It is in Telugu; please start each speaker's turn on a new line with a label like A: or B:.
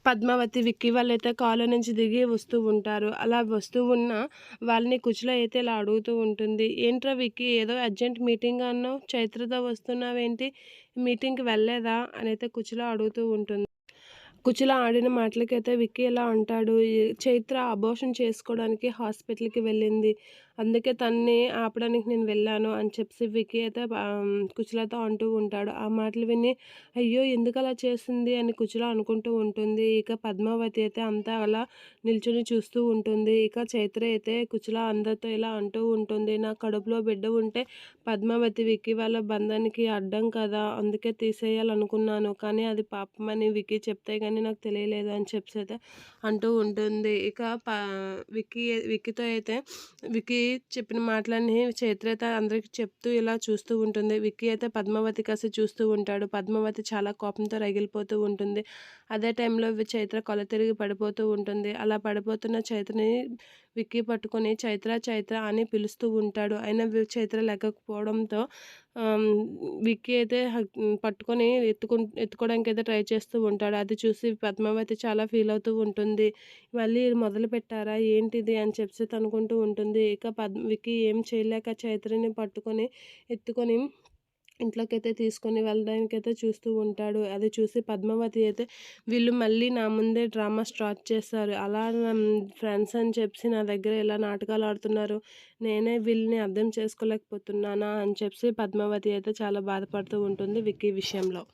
A: పద్మావతి, విక్కీ వాళ్ళైతే కారులో నుంచి దిగి వస్తూ ఉంటారు. అలా వస్తూ ఉన్న వాళ్ళని కుచల అయితే ఇలా అడుగుతూ ఉంటుంది. "ఏంట్రా విక్కీ ఏదో అర్జెంట్ మీటింగ్ అన్నావు? చైత్రతో వస్తున్నావేంటి? మీటింగ్‌కి వెళ్ళలేదా?" అనైతే కుచల అడుగుతూ ఉంటుంది. కుచిల ఆడిన మాటలకైతే విక్కీ ఇలా అంటాడు. చైత్ర అబార్షన్ చేసుకోవడానికి హాస్పిటల్‌కి వెళ్ళింది. అందుకే తనని ఆపడానికి నేను వెళ్ళాను" అని చెప్పేసి విక్కీ అయితే కుచిలతో అంటూ ఉంటాడు. ఆ మాటలు విని అయ్యో! ఎందుకలా చేసింది అని కుచిల అనుకుంటూ ఉంటుంది. ఇక పద్మావతి అయితే అంతా అలా నిల్చొని చూస్తూ ఉంటుంది. ఇక చైత్ర అయితే కుచిల అందరితో ఇలా అంటూ ఉంటుంది. "నా కడుపులో బిడ్డ ఉంటే పద్మావతి, విక్కీ వాళ్ళ బంధానికి అడ్డం కదా! అందుకే తీసేయాలనుకున్నాను. కానీ అది పాపమని విక్కీ చెప్తే గాని నాకు తెలియలేదు" అని చెప్పేసైతే అంటూ ఉంటుంది. ఇక విక్కీతో అయితే విక్కీ చెప్పిన మాటలన్నీ చైత్ర అయితే అందరికి చెప్తూ ఇలా చూస్తూ ఉంటుంది. విక్కీ అయితే పద్మావతి కాసి చూస్తూ ఉంటాడు. పద్మావతి చాలా కోపంతో రగిలిపోతూ ఉంటుంది. అదే టైంలో చైత్ర కళ్ళు తిరిగి పడిపోతూ ఉంటుంది. అలా పడిపోతున్న చైత్రని విక్కీ పట్టుకొని చైత్ర చైత్ర అని పిలుస్తూ ఉంటాడు. అయినా చైత్ర లెగ్గకపోవడంతో విక్కీ అయితే పట్టుకొని ఎత్తుకోవడానికైతే ట్రై చేస్తూ ఉంటాడు. అది చూసి పద్మావతి చాలా ఫీల్ అవుతూ ఉంటుంది. మళ్ళీ మొదలుపెట్టారా ఏంటిది అని చెప్పేసి అనుకుంటూ ఉంటుంది. ఇక విక్కీ ఏం చేయలేక చైత్రని పట్టుకొని ఎత్తుకొని ఇంట్లోకైతే తీసుకొని వెళ్ళడానికైతే చూస్తూ ఉంటాడు. అది చూసి పద్మావతి అయితే వీళ్ళు మళ్ళీ నా ముందే డ్రామా స్టార్ట్ చేస్తారు. అలా ఫ్రెండ్స్ అని చెప్పి నా దగ్గర ఇలా నాటకాలు ఆడుతున్నారు. నేనే వీళ్ళని అర్థం చేసుకోలేకపోతున్నానా అని చెప్పి పద్మావతి అయితే చాలా బాధపడుతూ ఉంటుంది విక్కీ విషయంలో.